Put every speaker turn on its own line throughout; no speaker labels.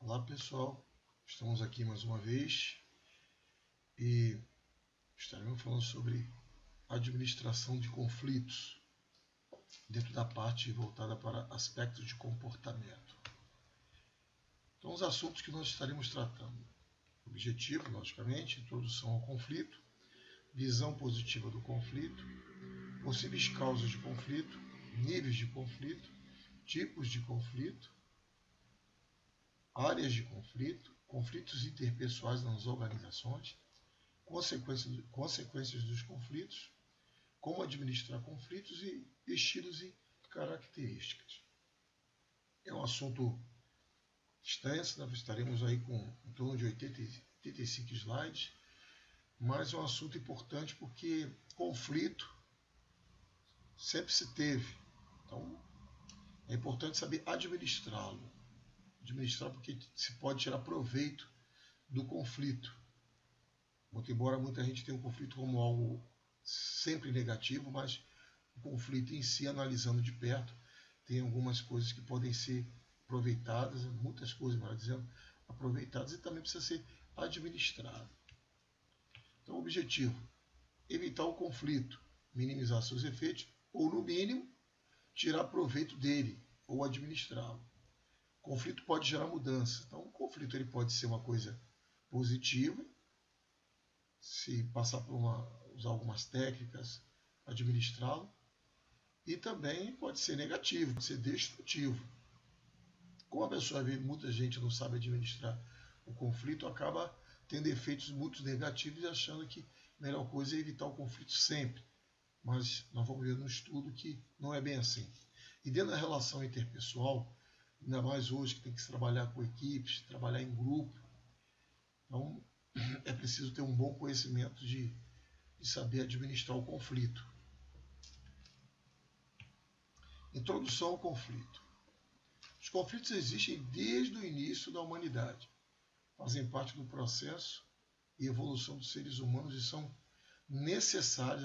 Olá pessoal, estamos aqui mais uma vez e estaremos falando sobre administração de conflitos dentro da parte voltada para aspectos de comportamento. Então, os assuntos que nós estaremos tratando: objetivo, logicamente, introdução ao conflito, visão positiva do conflito, possíveis causas de conflito, níveis de conflito, tipos de conflito, áreas de conflito, conflitos interpessoais nas organizações, consequências dos conflitos, como administrar conflitos e estilos e características. É um assunto extenso, nós estaremos aí com em torno de 85 slides, mas é um assunto importante porque conflito sempre se teve. Então, é importante saber administrá-lo. Administrar porque se pode tirar proveito do conflito. Muito embora muita gente tenha o conflito como algo sempre negativo, mas o conflito em si, analisando de perto, tem algumas coisas que podem ser aproveitadas, muitas coisas, melhor dizendo, aproveitadas e também precisa ser administrado. Então, o objetivo: evitar o conflito, minimizar seus efeitos ou, no mínimo, tirar proveito dele ou administrá-lo. O conflito pode gerar mudança. Então, o conflito ele pode ser uma coisa positiva, se passar por usar algumas técnicas, administrá-lo, e também pode ser negativo, pode ser destrutivo. Como a pessoa vê, muita gente não sabe administrar o conflito, acaba tendo efeitos muito negativos e achando que a melhor coisa é evitar o conflito sempre. Mas nós vamos ver no estudo que não é bem assim. E dentro da relação interpessoal, ainda mais hoje que tem que se trabalhar com equipes, trabalhar em grupo, então é preciso ter um bom conhecimento de saber administrar o conflito. Introdução ao conflito. Os conflitos existem desde o início da humanidade. Fazem parte do processo e evolução dos seres humanos e são necessários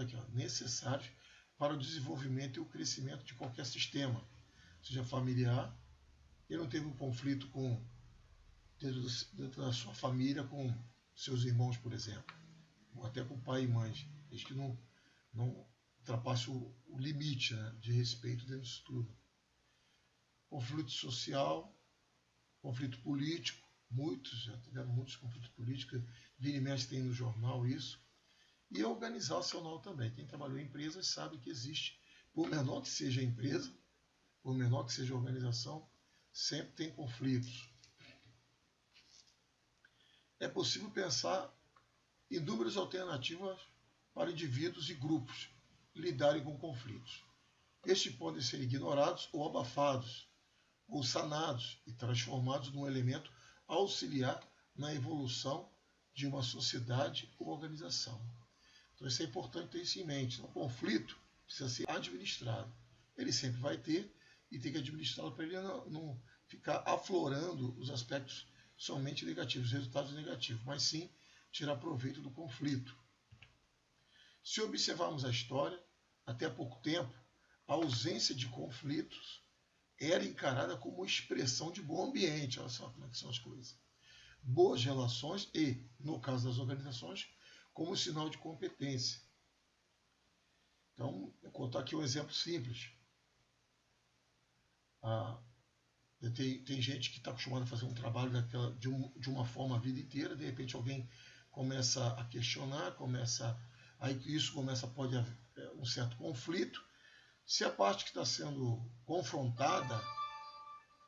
para o desenvolvimento e o crescimento de qualquer sistema, seja familiar. Ele não teve um conflito dentro da sua família com seus irmãos, por exemplo, ou até com pai e mãe, desde que não ultrapasse o limite, né, de respeito dentro disso tudo. Conflito social, conflito político, já tiveram muitos conflitos políticos, vira e mexe tem no jornal isso, e organizacional também. Quem trabalhou em empresas sabe que existe, por menor que seja a empresa, por menor que seja a organização, sempre tem conflitos. É possível pensar em inúmeras alternativas para indivíduos e grupos lidarem com conflitos. Estes podem ser ignorados ou abafados, ou sanados e transformados num elemento auxiliar na evolução de uma sociedade ou organização. Então isso é importante ter isso em mente. Então, o conflito precisa ser administrado. Ele sempre vai ter e tem que administrá-lo para ele não ficar aflorando os aspectos somente negativos, os resultados negativos, mas sim tirar proveito do conflito. Se observarmos a história, até há pouco tempo, a ausência de conflitos era encarada como expressão de bom ambiente. Olha só como é que são as coisas. Boas relações e, no caso das organizações, como sinal de competência. Então, vou contar aqui um exemplo simples. Tem gente que está acostumada a fazer um trabalho de uma forma a vida inteira, de repente alguém começa a questionar, pode haver um certo conflito. Se a parte que está sendo confrontada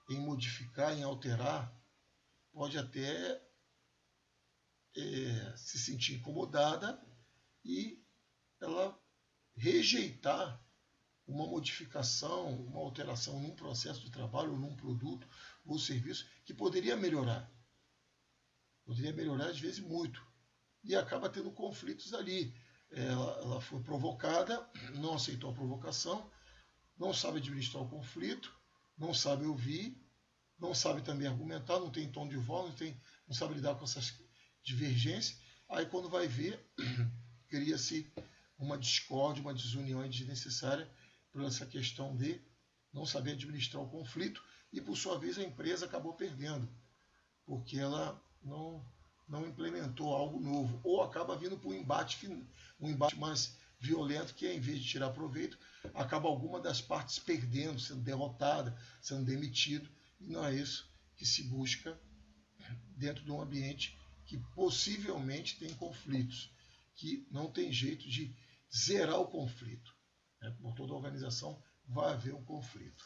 em modificar, em alterar, pode até se sentir incomodada e ela rejeitar uma modificação, uma alteração num processo de trabalho, num produto ou serviço que poderia melhorar. Poderia melhorar, às vezes, muito. E acaba tendo conflitos ali. Ela foi provocada, não aceitou a provocação, não sabe administrar o conflito, não sabe ouvir, não sabe também argumentar, não tem tom de voz, não sabe lidar com essas divergências. Aí, quando vai ver, cria-se uma discórdia, uma desunião desnecessária por essa questão de não saber administrar o conflito e, por sua vez, a empresa acabou perdendo. porque ela não implementou algo novo, ou acaba vindo para um embate mais violento, que em vez de tirar proveito, acaba alguma das partes perdendo, sendo derrotada, sendo demitido, e não é isso que se busca dentro de um ambiente que possivelmente tem conflitos, que não tem jeito de zerar o conflito. Por toda organização vai haver um conflito.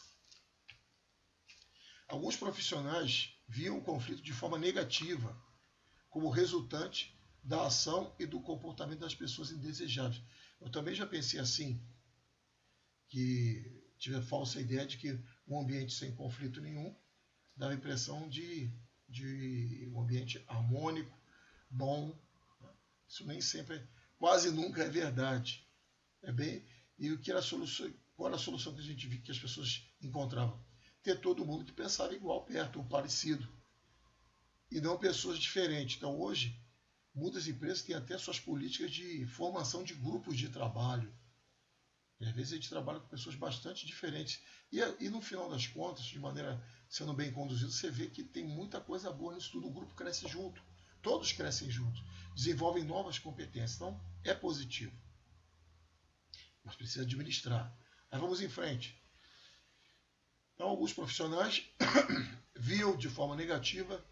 Alguns profissionais viam o conflito de forma negativa, como resultante da ação e do comportamento das pessoas indesejáveis. Eu também já pensei assim, que tive a falsa ideia de que um ambiente sem conflito nenhum dava a impressão de um ambiente harmônico, bom. Isso nem sempre, quase nunca é verdade. E o que era a solução, qual era a solução que a gente viu que as pessoas encontravam? Ter todo mundo que pensava igual, perto ou parecido. E não pessoas diferentes. Então hoje, muitas empresas têm até suas políticas de formação de grupos de trabalho. E às vezes a gente trabalha com pessoas bastante diferentes. E no final das contas, de maneira sendo bem conduzido, você vê que tem muita coisa boa nisso tudo. O grupo cresce junto. Todos crescem juntos. Desenvolvem novas competências. Então, é positivo. Mas precisa administrar. Aí vamos em frente. Então, alguns profissionais viam de forma negativa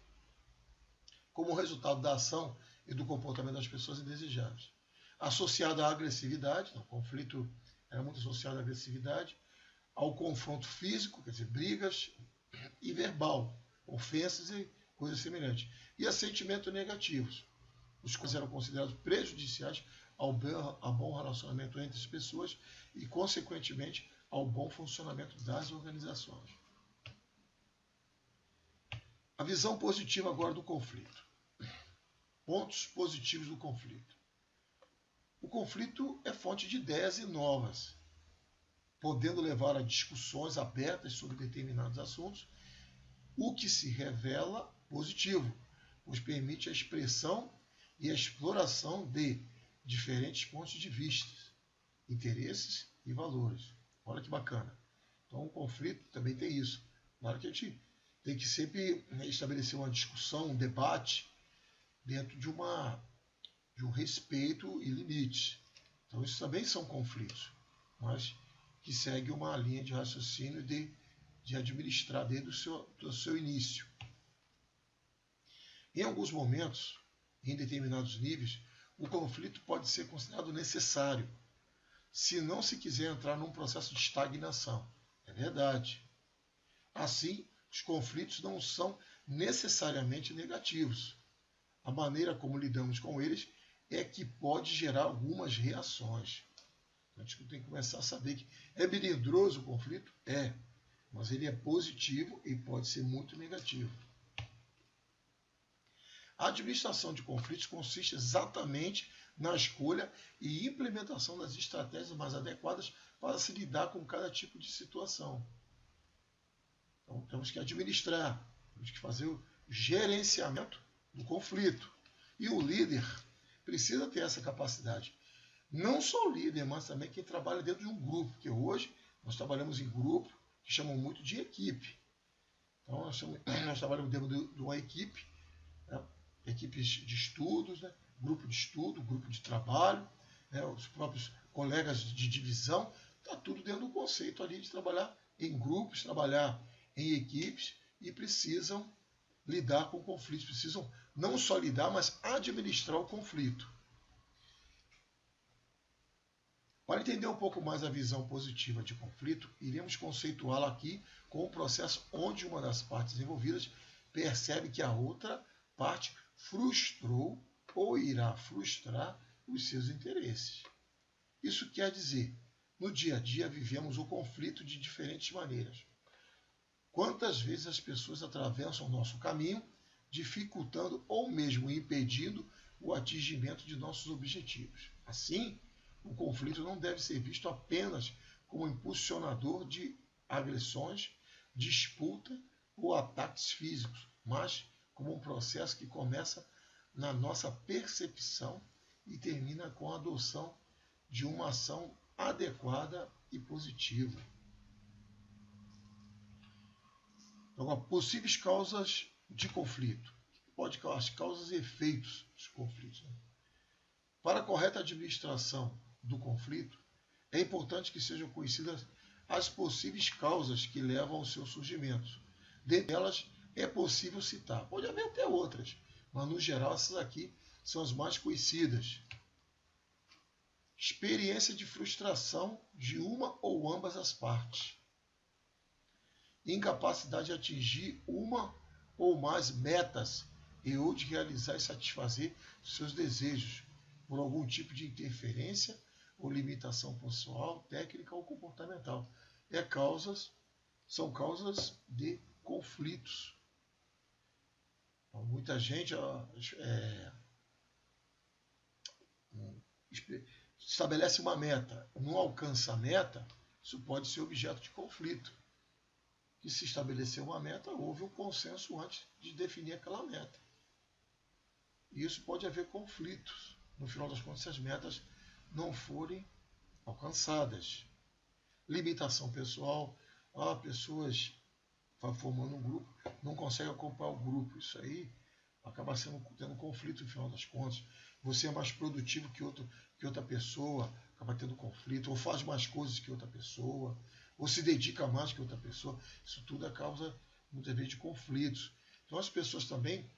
como resultado da ação e do comportamento das pessoas indesejáveis. Associado à agressividade, o conflito era muito associado à agressividade, ao confronto físico, quer dizer, brigas, e verbal, ofensas e coisas semelhantes. E a sentimentos negativos, os quais eram considerados prejudiciais ao bom relacionamento entre as pessoas e, consequentemente, ao bom funcionamento das organizações. A visão positiva agora do conflito. Pontos positivos do conflito. O conflito é fonte de ideias novas, podendo levar a discussões abertas sobre determinados assuntos, o que se revela positivo, pois permite a expressão e a exploração de diferentes pontos de vista, interesses e valores. Olha que bacana. Então o conflito também tem isso. Claro que a gente tem que sempre estabelecer uma discussão, um debate, dentro de um respeito e limites. Então isso também são conflitos, mas que segue uma linha de raciocínio de administrar desde do seu início. Em alguns momentos, em determinados níveis, o conflito pode ser considerado necessário, se não se quiser entrar num processo de estagnação. É verdade. Assim, os conflitos não são necessariamente negativos. A maneira como lidamos com eles é que pode gerar algumas reações. A gente tem que começar a saber que é melindroso o conflito? É, mas ele é positivo e pode ser muito negativo. A administração de conflitos consiste exatamente na escolha e implementação das estratégias mais adequadas para se lidar com cada tipo de situação. Então, temos que administrar, temos que fazer o gerenciamento do conflito. E o líder precisa ter essa capacidade. Não só o líder, mas também quem trabalha dentro de um grupo, porque hoje nós trabalhamos em grupo, que chamam muito de equipe. Então, nós trabalhamos dentro de uma equipe, né? Equipes de estudos, né? Grupo de estudo, grupo de trabalho, né? Os próprios colegas de divisão, está tudo dentro do conceito ali de trabalhar em grupos, trabalhar em equipes e precisam lidar com conflitos, precisam não só lidar, mas administrar o conflito. Para entender um pouco mais a visão positiva de conflito, iremos conceituá-la aqui com um processo onde uma das partes envolvidas percebe que a outra parte frustrou ou irá frustrar os seus interesses. Isso quer dizer, no dia a dia vivemos o conflito de diferentes maneiras. Quantas vezes as pessoas atravessam o nosso caminho, dificultando ou mesmo impedindo o atingimento de nossos objetivos. Assim, o conflito não deve ser visto apenas como impulsionador de agressões, disputa ou ataques físicos, mas como um processo que começa na nossa percepção e termina com a adoção de uma ação adequada e positiva. Agora, possíveis causas de conflito. pode as causas e efeitos dos conflitos. Né? Para a correta administração do conflito, é importante que sejam conhecidas as possíveis causas que levam ao seu surgimento. Dentre elas, é possível citar, pode haver até outras, mas no geral essas aqui são as mais conhecidas. Experiência de frustração de uma ou ambas as partes. Incapacidade de atingir uma ou mais metas e ou de realizar e satisfazer seus desejos por algum tipo de interferência ou limitação pessoal, técnica ou comportamental. São causas de conflitos. Muita gente estabelece uma meta, não alcança a meta, isso pode ser objeto de conflito. Que se estabeleceu uma meta, houve um consenso antes de definir aquela meta. E isso pode haver conflitos. No final das contas, se as metas não forem alcançadas. Limitação pessoal. Pessoas formando um grupo, não conseguem acompanhar o grupo. Isso aí acaba tendo conflito no final das contas. Você é mais produtivo que outra pessoa, acaba tendo conflito, ou faz mais coisas que outra pessoa, ou se dedica mais que outra pessoa. Isso tudo é causa, muitas vezes, de conflitos. Então, as pessoas também,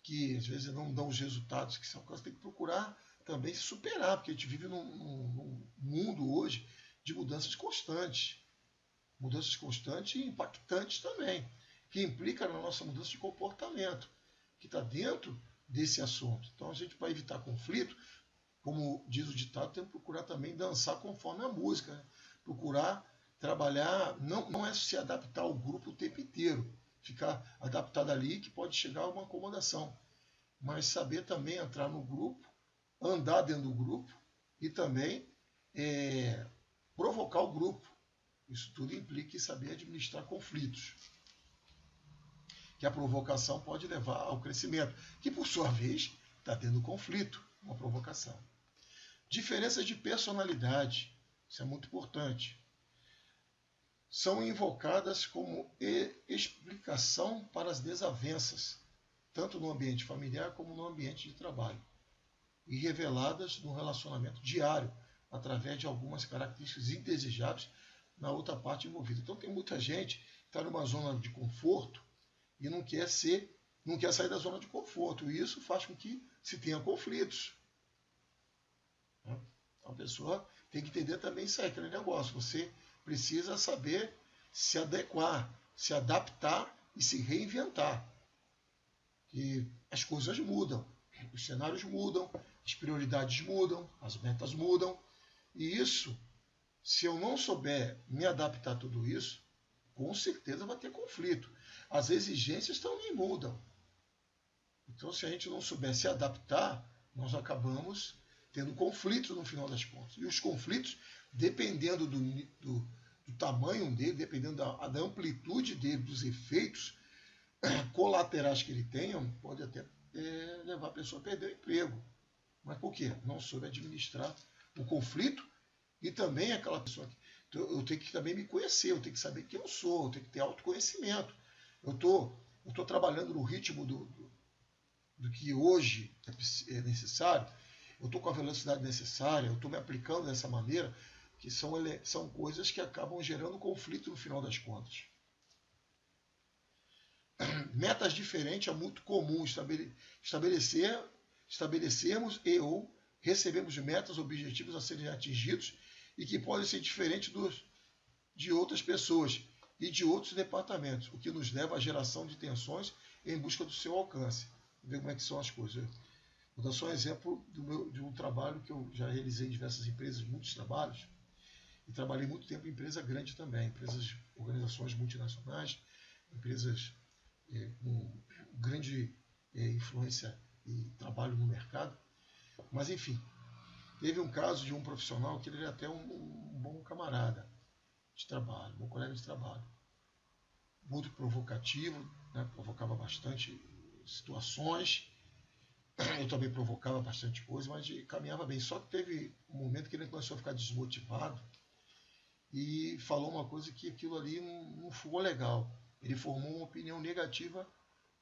que às vezes não dão os resultados que são, tem que procurar também se superar, porque a gente vive num mundo hoje de mudanças constantes e impactantes também, que implica na nossa mudança de comportamento, que está dentro desse assunto. Então, a gente, para evitar conflito, como diz o ditado, tem que procurar também dançar conforme a música, né? Procurar trabalhar, não é se adaptar ao grupo o tempo inteiro, ficar adaptado ali, que pode chegar a uma acomodação, mas saber também entrar no grupo, andar dentro do grupo e também provocar o grupo. Isso tudo implica em saber administrar conflitos. Que a provocação pode levar ao crescimento, que por sua vez está tendo conflito, uma provocação. Diferenças de personalidade, isso é muito importante. São invocadas como explicação para as desavenças, tanto no ambiente familiar como no ambiente de trabalho, e reveladas no relacionamento diário, através de algumas características indesejáveis na outra parte envolvida. Então tem muita gente que está numa zona de conforto e não quer sair da zona de conforto. E isso faz com que se tenha conflitos. A pessoa tem que entender também isso aí, aquele negócio. Você precisa saber se adequar, se adaptar e se reinventar. E as coisas mudam, os cenários mudam, as prioridades mudam, as metas mudam. E isso, se eu não souber me adaptar a tudo isso, com certeza vai ter conflito. As exigências também mudam. Então, se a gente não souber se adaptar, nós acabamos tendo conflitos no final das contas. E os conflitos, dependendo do tamanho dele, dependendo da amplitude dele, dos efeitos colaterais que ele tenha, pode até levar a pessoa a perder o emprego. Mas por quê? Não soube administrar o conflito e também aquela pessoa que... Então, eu tenho que também me conhecer, eu tenho que saber quem eu sou, eu tenho que ter autoconhecimento. Eu estou trabalhando no ritmo do que hoje é necessário, eu estou com a velocidade necessária, eu estou me aplicando dessa maneira, que são coisas que acabam gerando conflito no final das contas. Metas diferentes é muito comum estabelecermos e ou recebemos metas, objetivos a serem atingidos e que podem ser diferentes de outras pessoas e de outros departamentos, o que nos leva à geração de tensões em busca do seu alcance. Vamos ver como é que são as coisas. Vou dar só um exemplo de um trabalho que eu já realizei em diversas empresas, muitos trabalhos, e trabalhei muito tempo em empresa grande também, organizações multinacionais, empresas com grande influência e trabalho no mercado. Mas, enfim, teve um caso de um profissional que ele era até um bom camarada de trabalho, um bom colega de trabalho. Muito provocativo, né? Provocava bastante situações. Eu também provocava bastante coisa, mas caminhava bem. Só que teve um momento que ele começou a ficar desmotivado e falou uma coisa que aquilo ali não ficou legal. Ele formou uma opinião negativa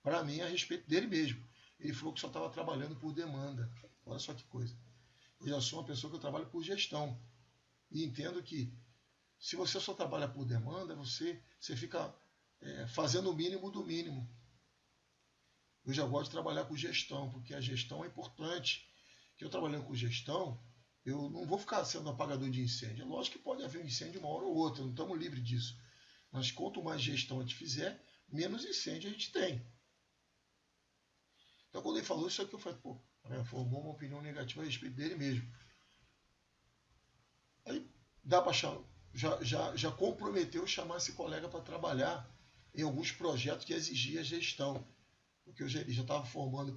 para mim a respeito dele mesmo. ele falou que só estava trabalhando por demanda. Olha só que coisa. Eu já sou uma pessoa que eu trabalho por gestão. E entendo que se você só trabalha por demanda, você fica fazendo o mínimo do mínimo. Eu já gosto de trabalhar com gestão, porque a gestão é importante. Que eu trabalhando com gestão, eu não vou ficar sendo apagador de incêndio. É lógico que pode haver um incêndio uma hora ou outra, não estamos livres disso. Mas quanto mais gestão a gente fizer, menos incêndio a gente tem. Então quando ele falou isso aqui, eu falei, pô, formou uma opinião negativa a respeito dele mesmo. Aí dá para chamar, já comprometeu chamar esse colega para trabalhar em alguns projetos que exigia gestão. Porque ele já estava formando,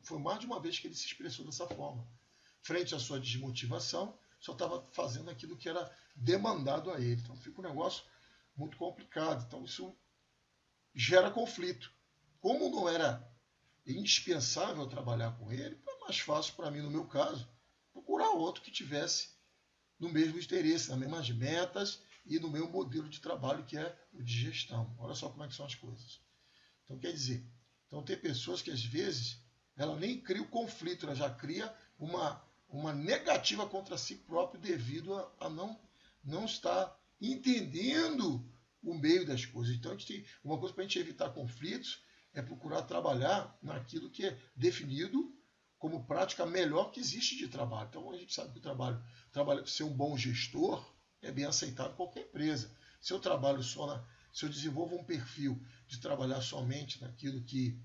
foi mais de uma vez que ele se expressou dessa forma. Frente à sua desmotivação, só estava fazendo aquilo que era demandado a ele. Então fica um negócio muito complicado. Então isso gera conflito. Como não era indispensável trabalhar com ele, foi mais fácil para mim, no meu caso, procurar outro que tivesse no mesmo interesse, nas mesmas metas e no meu modelo de trabalho, que é o de gestão. Olha só como é que são as coisas. Então, quer dizer, tem pessoas que às vezes ela nem cria o conflito, ela já cria uma negativa contra si próprio devido a não estar entendendo o meio das coisas. Então, uma coisa para a gente evitar conflitos é procurar trabalhar naquilo que é definido como prática melhor que existe de trabalho. Então, a gente sabe que o trabalho ser um bom gestor é bem aceitado em qualquer empresa. Se eu trabalho se eu desenvolvo um perfil de trabalhar somente naquilo que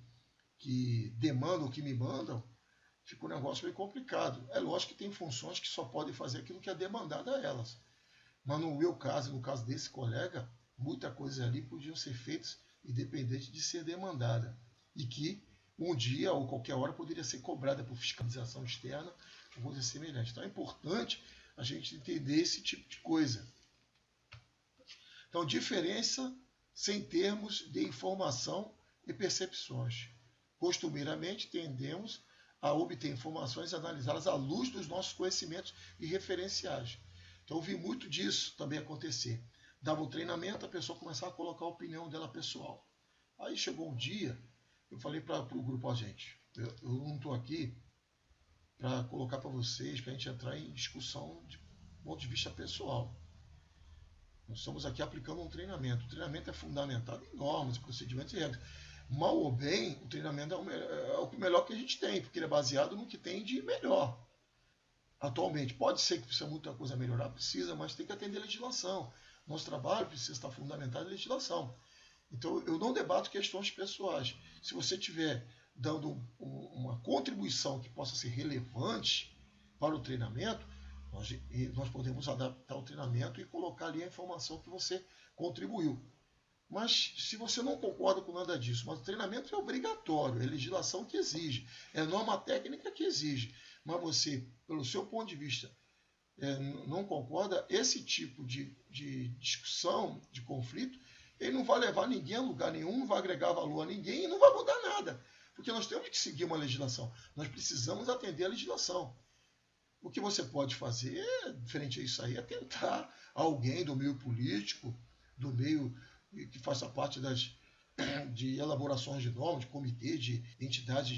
demandam, ou que me mandam, fica um negócio meio complicado. É lógico que tem funções que só podem fazer aquilo que é demandado a elas. Mas no meu caso, no caso desse colega, muita coisa ali podiam ser feitas independente de ser demandada. E que um dia ou qualquer hora poderia ser cobrada por fiscalização externa ou coisa semelhante. Então é importante a gente entender esse tipo de coisa. Então, diferença sem termos de informação e percepções. Costumeiramente, tendemos a obter informações e analisá-las à luz dos nossos conhecimentos e referenciais. Então, eu vi muito disso também acontecer. Dava um treinamento, a pessoa começava a colocar a opinião dela pessoal. Aí chegou um dia, eu falei para o grupo, gente, eu não estou aqui para colocar para vocês, para a gente entrar em discussão de ponto de vista pessoal. Nós estamos aqui aplicando um treinamento. O treinamento é fundamentado em normas, procedimentos e regras. Mal ou bem, o treinamento é o melhor que a gente tem, porque ele é baseado no que tem de melhor. Atualmente, pode ser que precisa muita coisa melhorar, precisa, mas tem que atender a legislação. Nosso trabalho precisa estar fundamentado em legislação. Então, eu não debato questões pessoais. Se você estiver dando uma contribuição que possa ser relevante para o treinamento, nós podemos adaptar o treinamento e colocar ali a informação que você contribuiu. Mas se você não concorda com nada disso, mas o treinamento é obrigatório, é legislação que exige, é norma técnica que exige, mas você, pelo seu ponto de vista, não concorda, esse tipo de discussão, de conflito, ele não vai levar ninguém a lugar nenhum, não vai agregar valor a ninguém e não vai mudar nada. Porque nós temos que seguir uma legislação. Nós precisamos atender a legislação. O que você pode fazer, frente a isso aí, é tentar alguém do meio político, do meio que faça parte de elaborações de normas, de comitê, de entidades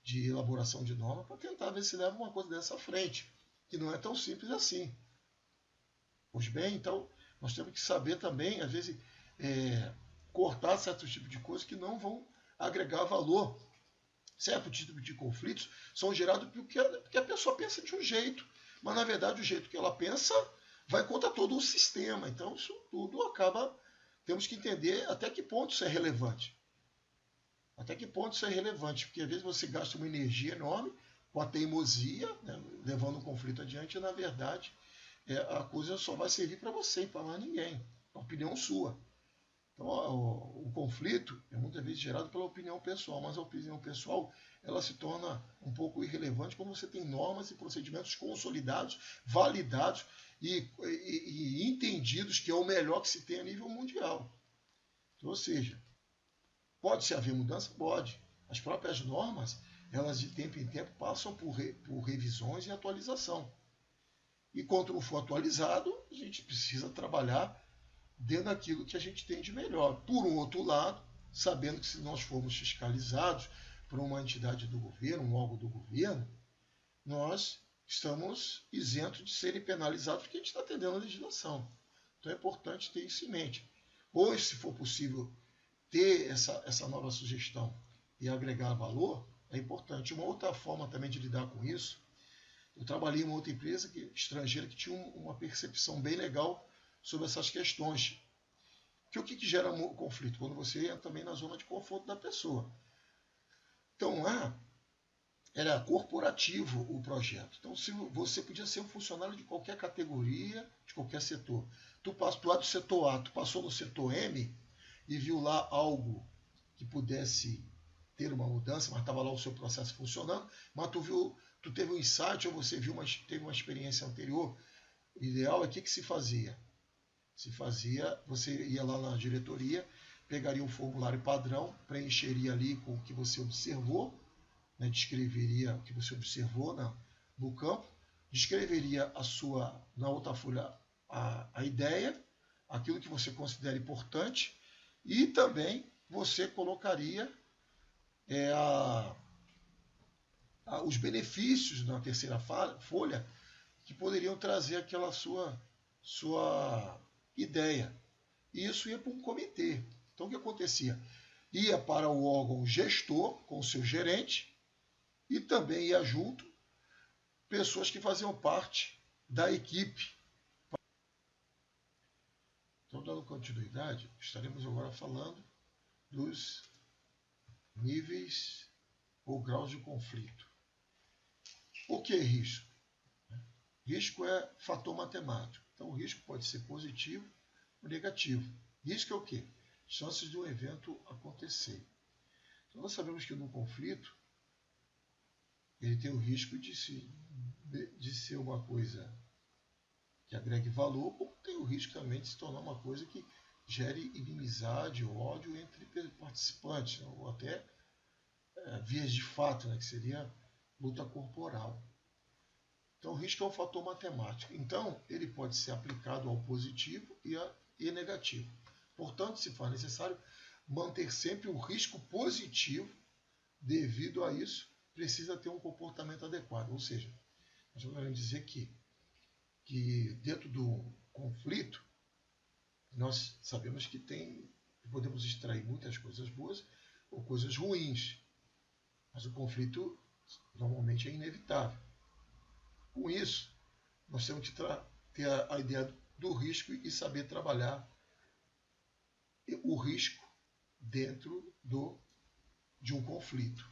de elaboração de normas, para tentar ver se leva uma coisa dessa à frente, que não é tão simples assim. Pois bem, então, nós temos que saber também, às vezes, cortar certos tipos de coisas que não vão agregar valor. Certos tipos de conflitos são gerados porque a pessoa pensa de um jeito, mas na verdade o jeito que ela pensa vai contra todo o sistema. Então isso tudo acaba, temos que entender até que ponto isso é relevante. Até que ponto isso é relevante, porque às vezes você gasta uma energia enorme com a teimosia, né, levando o conflito adiante, e na verdade a coisa só vai servir para você e para mais ninguém. É uma opinião sua. Então, o conflito é muitas vezes gerado pela opinião pessoal, mas a opinião pessoal ela se torna um pouco irrelevante quando você tem normas e procedimentos consolidados, validados e entendidos que é o melhor que se tem a nível mundial. Então, ou seja, pode-se haver mudança? Pode. As próprias normas, elas de tempo em tempo passam por revisões e atualização. E quando não for atualizado, a gente precisa trabalhar dentro daquilo que a gente tem de melhor. Por um outro lado, sabendo que se nós formos fiscalizados por uma entidade do governo, um órgão do governo, nós estamos isentos de serem penalizados porque a gente está atendendo a legislação. Então é importante ter isso em mente. Ou, se for possível, ter essa nova sugestão e agregar valor, é importante. Uma outra forma também de lidar com isso, eu trabalhei em uma outra empresa estrangeira que tinha uma percepção bem legal sobre essas questões. O que gera conflito? Quando você entra também na zona de conforto da pessoa. Então lá era corporativo o projeto. Então você podia ser um funcionário de qualquer categoria, de qualquer setor. Tu é do setor A, tu passou no setor M e viu lá algo que pudesse ter uma mudança, mas estava lá o seu processo funcionando, mas tu teve um insight ou você teve uma experiência anterior. O ideal é que se fazia? Você ia lá na diretoria, pegaria um formulário padrão, preencheria ali com o que você observou, né, descreveria o que você observou no campo, descreveria na outra folha a ideia, aquilo que você considera importante, e também você colocaria os benefícios na terceira folha que poderiam trazer aquela sua ideia. E isso ia para um comitê. Então o que acontecia? Ia para o órgão gestor, com o seu gerente, e também ia junto pessoas que faziam parte da equipe. Então, dando continuidade, estaremos agora falando dos níveis ou graus de conflito. O que é risco? Risco é fator matemático. Então, o risco pode ser positivo ou negativo. Risco é o quê? Chances de um evento acontecer. Então, nós sabemos que no conflito, ele tem o risco de ser uma coisa que agregue valor, ou tem o risco também de se tornar uma coisa que gere inimizade ou ódio entre participantes, ou até vias de fato, né, que seria luta corporal. Então, o risco é um fator matemático. Então, ele pode ser aplicado ao positivo e negativo. Portanto, se for necessário, manter sempre o risco positivo. Devido a isso, precisa ter um comportamento adequado. Ou seja, nós vamos dizer que dentro do conflito, nós sabemos que podemos extrair muitas coisas boas ou coisas ruins. Mas o conflito normalmente é inevitável. Com isso, nós temos que ter a ideia do risco e saber trabalhar o risco dentro de um conflito,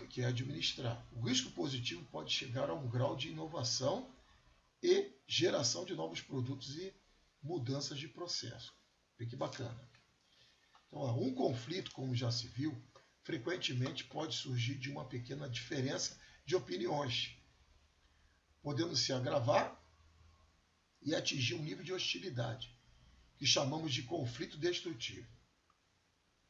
que é administrar. O risco positivo pode chegar a um grau de inovação e geração de novos produtos e mudanças de processo. Vê que bacana. Então, um conflito, como já se viu, frequentemente pode surgir de uma pequena diferença de opiniões, podendo se agravar e atingir um nível de hostilidade, que chamamos de conflito destrutivo.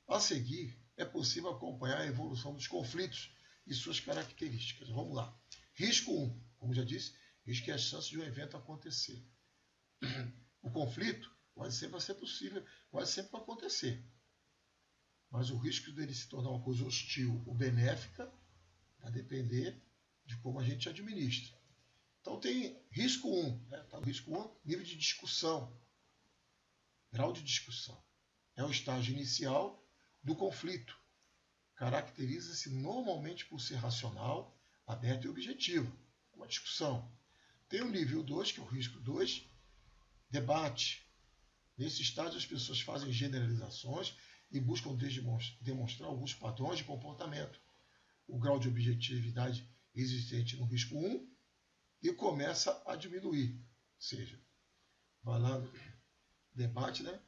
A seguir, é possível acompanhar a evolução dos conflitos e suas características. Vamos lá. Risco 1. Como já disse, risco é a chance de um evento acontecer. O conflito quase sempre vai ser possível, quase sempre vai acontecer. Mas o risco dele se tornar uma coisa hostil ou benéfica vai depender de como a gente administra. Então tem risco 1. Né? Tá, risco 1, nível de discussão. Grau de discussão. É o estágio inicial do conflito. Caracteriza-se normalmente por ser racional, aberto e objetivo. Uma discussão. Tem o nível 2, que é o risco 2, debate. Nesse estágio as pessoas fazem generalizações e buscam demonstrar alguns padrões de comportamento. O grau de objetividade existente no risco 1 e começa a diminuir. Ou seja, vai lá no debate, né?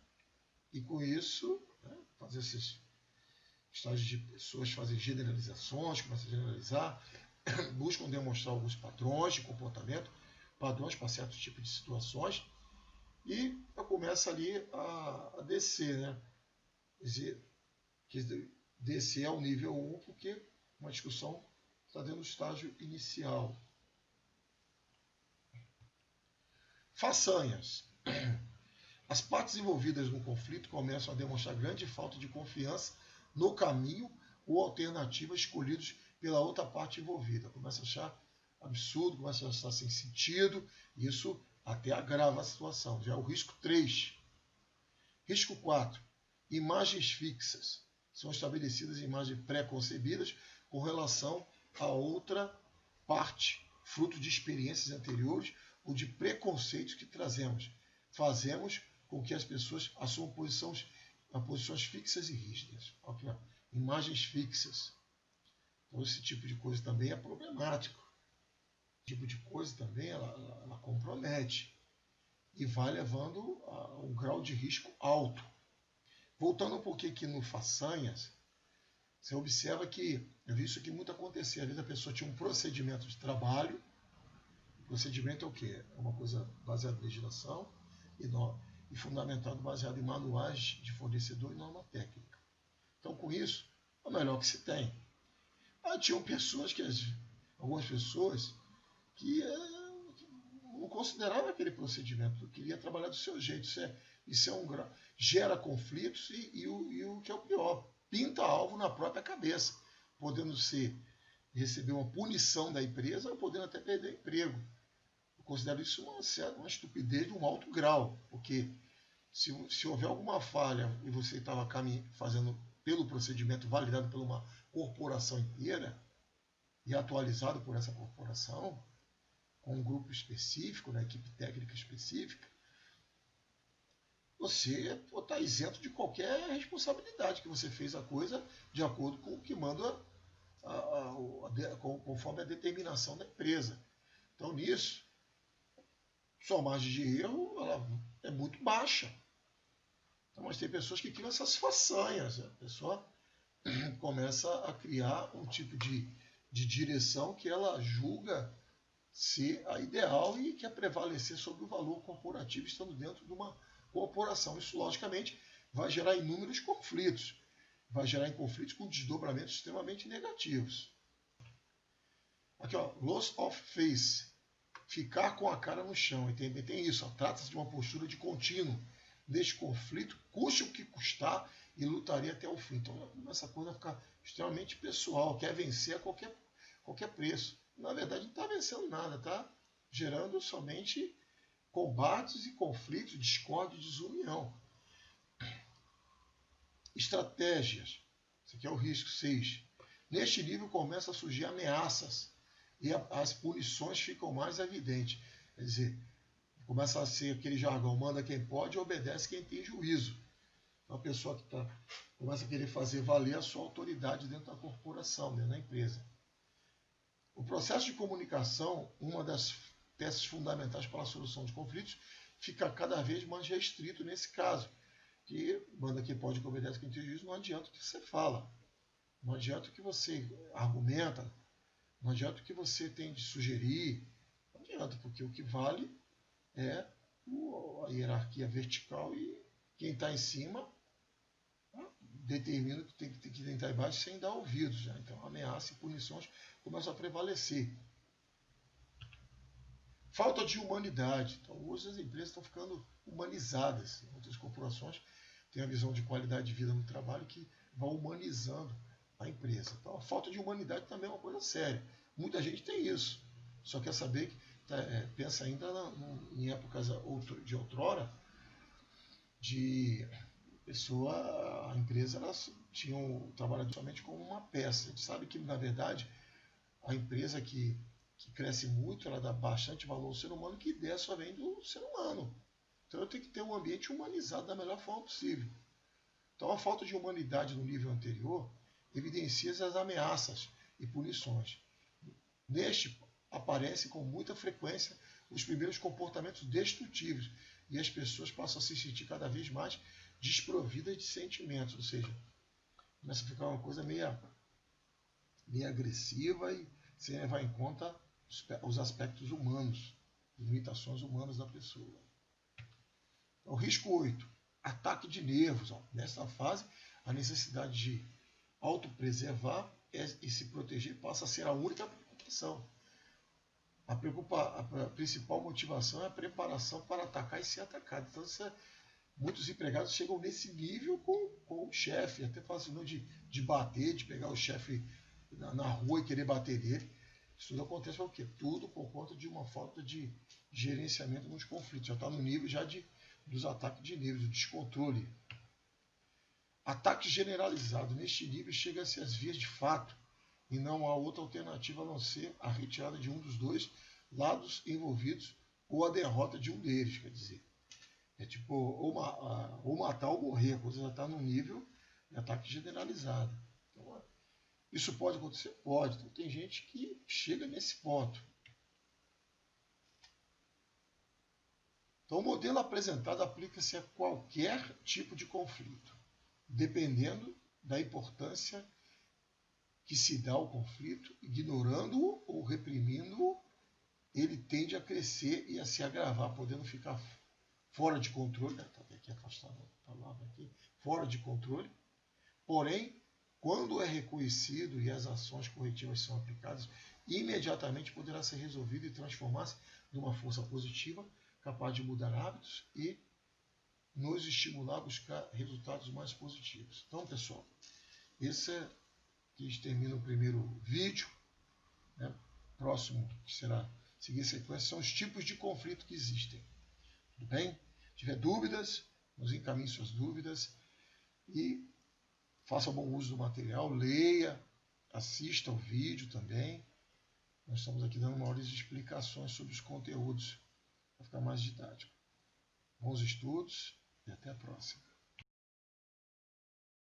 E com isso, né, fazer esses estágios de pessoas fazem generalizações, começam a generalizar, buscam demonstrar alguns padrões de comportamento, padrões para certos tipos de situações, e começa ali a descer, né? Quer dizer, descer ao nível 1, porque uma discussão está dentro do estágio inicial. Façanhas. As partes envolvidas no conflito começam a demonstrar grande falta de confiança no caminho ou alternativa escolhidos pela outra parte envolvida. Começa a achar absurdo, começa a achar sem sentido, isso até agrava a situação. Já é o risco 3. Risco 4. Imagens fixas. São estabelecidas imagens pré-concebidas com relação a outra parte, fruto de experiências anteriores ou de preconceitos que trazemos. Fazemos com que as pessoas assumam posições fixas e rígidas. Aqui, ó, imagens fixas. Então, esse tipo de coisa também é problemático. Esse tipo de coisa também ela compromete e vai levando a um grau de risco alto. Voltando um pouquinho aqui no façanhas, você observa que eu vi isso aqui muito acontecer. Às vezes a pessoa tinha um procedimento de trabalho. Procedimento é o quê? É uma coisa baseada em legislação e fundamentado baseado em manuais de fornecedor e norma técnica. Então, com isso, é o melhor que se tem. Aí tinham pessoas algumas pessoas que não consideravam aquele procedimento, queria trabalhar do seu jeito. Isso gera conflitos e o que é o pior, pinta alvo na própria cabeça, podendo receber uma punição da empresa ou podendo até perder o emprego. Eu considero isso uma estupidez de um alto grau, porque se houver alguma falha e você estava fazendo pelo procedimento validado por uma corporação inteira e atualizado por essa corporação, com um grupo específico, uma equipe técnica específica, você está isento de qualquer responsabilidade, que você fez a coisa de acordo com o que manda conforme a determinação da empresa. Então, nisso, sua margem de erro ela é muito baixa. Então, mas tem pessoas que criam essas façanhas. A pessoa começa a criar um tipo de direção que ela julga ser a ideal e quer prevalecer sobre o valor corporativo estando dentro de uma corporação. Isso, logicamente, vai gerar inúmeros conflitos. Vai gerar conflitos com desdobramentos extremamente negativos. Aqui, ó, loss of face. Ficar com a cara no chão. Entende? Tem isso. Trata-se de uma postura de contínuo. Neste conflito, custe o que custar e lutaria até o fim. Então, essa coisa vai ficar extremamente pessoal. Quer vencer a qualquer preço. Na verdade, não está vencendo nada. Está gerando somente combates e conflitos, discórdia e desunião. Estratégias. Esse aqui é o risco 6. Neste nível começam a surgir ameaças e as punições ficam mais evidentes. Quer dizer, começa a ser aquele jargão, manda quem pode e obedece quem tem juízo. Então a pessoa que começa a querer fazer valer a sua autoridade dentro da corporação, dentro da empresa. O processo de comunicação, uma das peças fundamentais para a solução de conflitos, fica cada vez mais restrito nesse caso. Que manda quem pode e obedece quem tem juízo, não adianta o que você fala. Não adianta o que você argumenta. Não adianta o que você tem de sugerir. Não adianta, porque o que vale é a hierarquia vertical e quem está em cima determina que tem que estar embaixo sem dar ouvidos. Já. Então, ameaça e punições começam a prevalecer. Falta de humanidade. Então, hoje as empresas estão ficando humanizadas. Outras corporações têm a visão de qualidade de vida no trabalho que vai humanizando a empresa. Então, a falta de humanidade também é uma coisa séria. Muita gente tem isso. Só quer saber que pensa ainda em épocas de outrora, de a empresa elas tinham o trabalhador somente como uma peça. A gente sabe que, na verdade, a empresa que cresce muito, ela dá bastante valor ao ser humano, que ideia só vem do ser humano. Então eu tenho que ter um ambiente humanizado da melhor forma possível. Então a falta de humanidade no nível anterior evidencia as ameaças e punições. Neste, aparecem com muita frequência os primeiros comportamentos destrutivos e as pessoas passam a se sentir cada vez mais desprovidas de sentimentos, ou seja, começa a ficar uma coisa meio agressiva e sem levar em conta os aspectos humanos, limitações humanas da pessoa. Então, risco 8, ataque de nervos. Nessa fase, a necessidade de autopreservar e se proteger passa a ser a única preocupação. A principal motivação é a preparação para atacar e ser atacado. Então, Muitos empregados chegam nesse nível com o chefe, até fazem de bater, de pegar o chefe na rua e querer bater nele. Isso tudo acontece por quê? Tudo por conta de uma falta de gerenciamento nos conflitos. Já está no nível dos ataques de níveis, do descontrole. Ataque generalizado. Neste nível chega-se às vias de fato e não há outra alternativa a não ser a retirada de um dos dois lados envolvidos ou a derrota de um deles, quer dizer. É tipo, ou matar ou morrer, a coisa já está no nível de ataque generalizado. Então, isso pode acontecer? Pode. Então, tem gente que chega nesse ponto. Então, o modelo apresentado aplica-se a qualquer tipo de conflito, dependendo da importância que se dá ao conflito, ignorando-o ou reprimindo-o, ele tende a crescer e a se agravar, podendo ficar fora de controle, até aqui afastado a palavra aqui, fora de controle. Porém, quando é reconhecido e as ações corretivas são aplicadas, imediatamente poderá ser resolvido e transformar-se numa força positiva, capaz de mudar hábitos e nos estimular a buscar resultados mais positivos. Então, pessoal, esse é que termina o primeiro vídeo. Né? Próximo, que será seguir a sequência, são os tipos de conflito que existem. Tudo bem? Se tiver dúvidas, nos encaminhe suas dúvidas e faça bom uso do material, leia, assista o vídeo também. Nós estamos aqui dando maiores explicações sobre os conteúdos, para ficar mais didático. Bons estudos e até a próxima.